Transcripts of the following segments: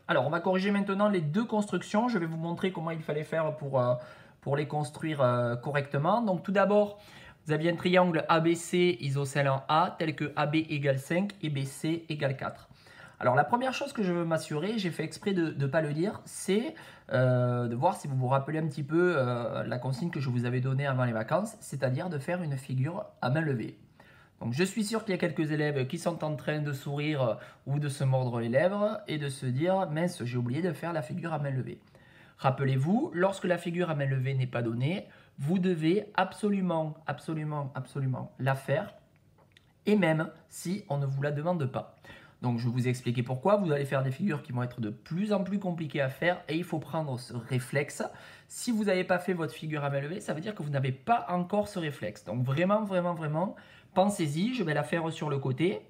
Alors, on va corriger maintenant les deux constructions. Je vais vous montrer comment il fallait faire pour les construire correctement. Donc, tout d'abord, vous aviez un triangle ABC isocèle en A, tel que AB égale 5 et BC égale 4. Alors, la première chose que je veux m'assurer, j'ai fait exprès de ne pas le dire, c'est de voir si vous vous rappelez un petit peu la consigne que je vous avais donnée avant les vacances, c'est-à-dire de faire une figure à main levée. Donc je suis sûr qu'il y a quelques élèves qui sont en train de sourire ou de se mordre les lèvres et de se dire « mince, j'ai oublié de faire la figure à main levée ». Rappelez-vous, lorsque la figure à main levée n'est pas donnée, vous devez absolument la faire, et même si on ne vous la demande pas. Donc je vais vous expliquer pourquoi. Vous allez faire des figures qui vont être de plus en plus compliquées à faire et il faut prendre ce réflexe. Si vous n'avez pas fait votre figure à main levée, ça veut dire que vous n'avez pas encore ce réflexe. Donc vraiment, pensez-y. Je vais la faire sur le côté.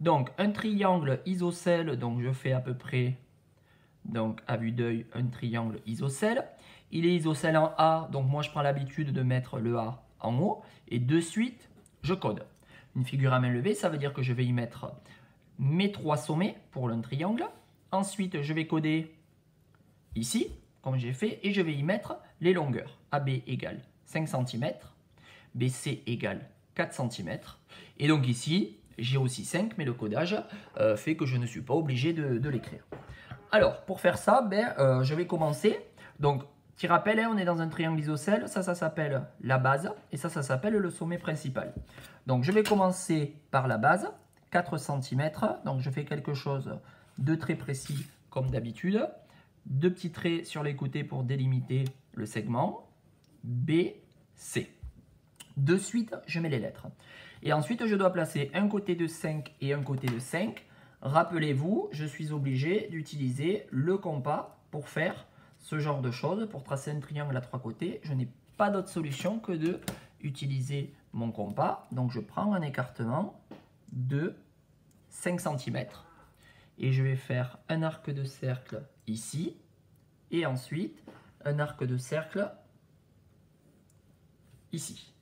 Donc un triangle isocèle, donc je fais à peu près, donc à vue d'œil, un triangle isocèle. Il est isocèle en A, donc moi je prends l'habitude de mettre le A en haut. Et de suite, je code. Une figure à main levée, ça veut dire que je vais y mettre mes trois sommets pour un triangle. Ensuite, je vais coder ici, comme j'ai fait, et je vais y mettre les longueurs. AB égale 5 cm, BC égale 4 cm. Et donc ici, j'ai aussi 5, mais le codage fait que je ne suis pas obligé de l'écrire. Alors, pour faire ça, je vais commencer. Donc, petit rappel, on est dans un triangle isocèle. Ça s'appelle la base, et ça s'appelle le sommet principal. Donc, je vais commencer par la base. 4 cm, donc je fais quelque chose de très précis comme d'habitude. Deux petits traits sur les côtés pour délimiter le segment. B, C. De suite, je mets les lettres. Et ensuite, je dois placer un côté de 5 et un côté de 5. Rappelez-vous, je suis obligé d'utiliser le compas pour faire ce genre de choses, pour tracer un triangle à trois côtés. Je n'ai pas d'autre solution que de utiliser mon compas. Donc, je prends un écartement de 5 cm et je vais faire un arc de cercle ici et ensuite un arc de cercle ici.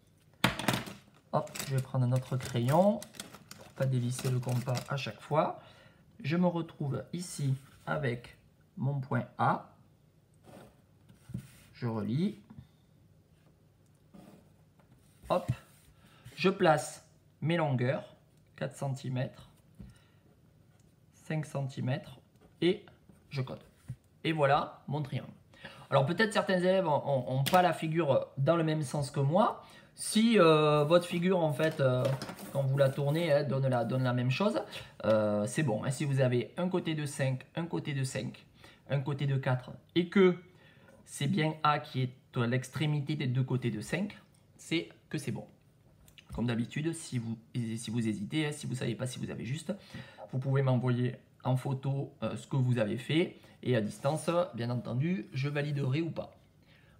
Hop, je vais prendre un autre crayon pour pas dévisser le compas à chaque fois. Je me retrouve ici avec mon point A. Je relie. Hop, je place mes longueurs, 4 cm, 5 cm et je code. Et voilà mon triangle. Alors peut-être certains élèves n'ont pas la figure dans le même sens que moi. Si votre figure en fait, quand vous la tournez, donne la même chose, c'est bon. Si vous avez un côté de 5, un côté de 5, un côté de 4 et que c'est bien A qui est à l'extrémité des deux côtés de 5, c'est que c'est bon. Comme d'habitude, si vous hésitez, si vous ne savez pas si vous avez juste, vous pouvez m'envoyer en photo ce que vous avez fait. Et à distance, bien entendu, je validerai ou pas.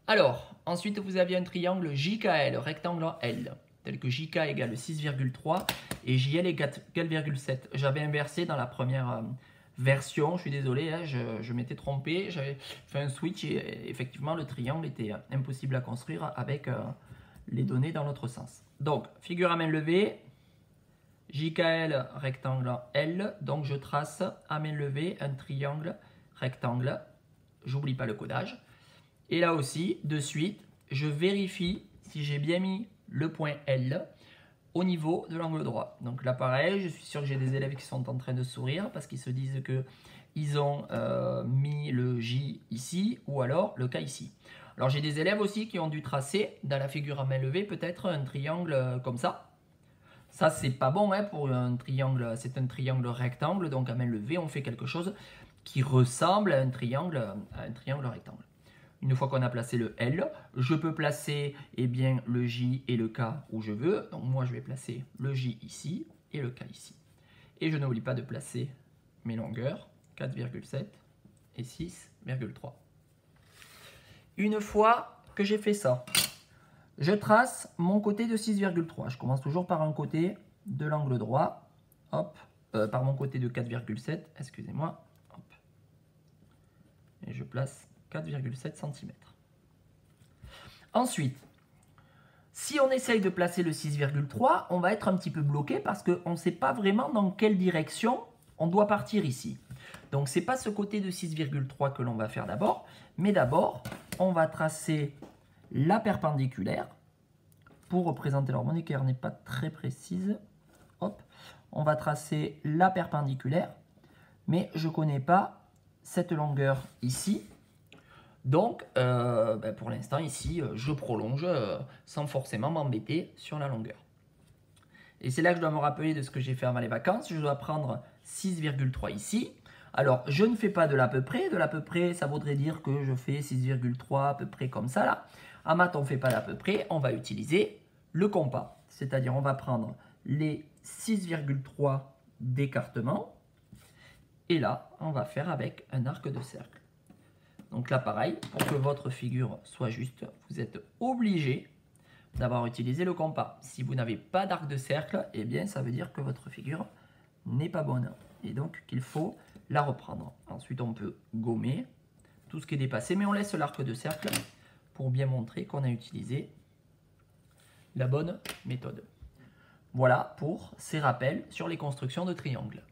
Alors, ensuite, vous aviez un triangle JKL, rectangle en L, tel que JK égale 6,3 et JL égale 4,7. J'avais inversé dans la première version, je suis désolé, je m'étais trompé. J'avais fait un switch et effectivement, le triangle était impossible à construire avec les données dans l'autre sens. Donc, figure à main levée, JKL rectangle en L, donc je trace à main levée un triangle rectangle, j'oublie pas le codage. Et là aussi, de suite, je vérifie si j'ai bien mis le point L au niveau de l'angle droit. Donc là pareil, je suis sûr que j'ai des élèves qui sont en train de sourire parce qu'ils se disent qu'ils ont mis le J ici ou alors le K ici. Alors j'ai des élèves aussi qui ont dû tracer dans la figure à main levée peut-être un triangle comme ça. Ça c'est pas bon pour un triangle, c'est un triangle rectangle, donc à main levée on fait quelque chose qui ressemble à un triangle rectangle. Une fois qu'on a placé le L, je peux placer le J et le K où je veux. Donc moi je vais placer le J ici et le K ici. Et je n'oublie pas de placer mes longueurs, 4,7 et 6,3. Une fois que j'ai fait ça, je trace mon côté de 6,3. Je commence toujours par un côté de l'angle droit. Hop, par mon côté de 4,7, excusez-moi. Hop. Et je place 4,7 cm. Ensuite, si on essaye de placer le 6,3, on va être un petit peu bloqué parce qu'on ne sait pas vraiment dans quelle direction on doit partir ici. Donc, ce n'est pas ce côté de 6,3 que l'on va faire d'abord, mais d'abord, on va tracer la perpendiculaire pour représenter. Alors, mon équerre n'est pas très précise. Hop, on va tracer la perpendiculaire, mais je ne connais pas cette longueur ici. Donc, pour l'instant, ici, je prolonge sans forcément m'embêter sur la longueur. Et c'est là que je dois me rappeler de ce que j'ai fait avant les vacances. Je dois prendre 6,3 ici. Alors, je ne fais pas de l'à peu près. De l'à peu près, ça voudrait dire que je fais 6,3 à peu près comme ça, là. En maths, on ne fait pas d'à peu près. On va utiliser le compas. C'est-à-dire, on va prendre les 6,3 d'écartement. Et là, on va faire avec un arc de cercle. Donc là, pareil, pour que votre figure soit juste, vous êtes obligé d'avoir utilisé le compas. Si vous n'avez pas d'arc de cercle, eh bien, ça veut dire que votre figure n'est pas bonne. Et donc, qu'il faut la reprendre. Ensuite, on peut gommer tout ce qui est dépassé, mais on laisse l'arc de cercle pour bien montrer qu'on a utilisé la bonne méthode. Voilà pour ces rappels sur les constructions de triangles.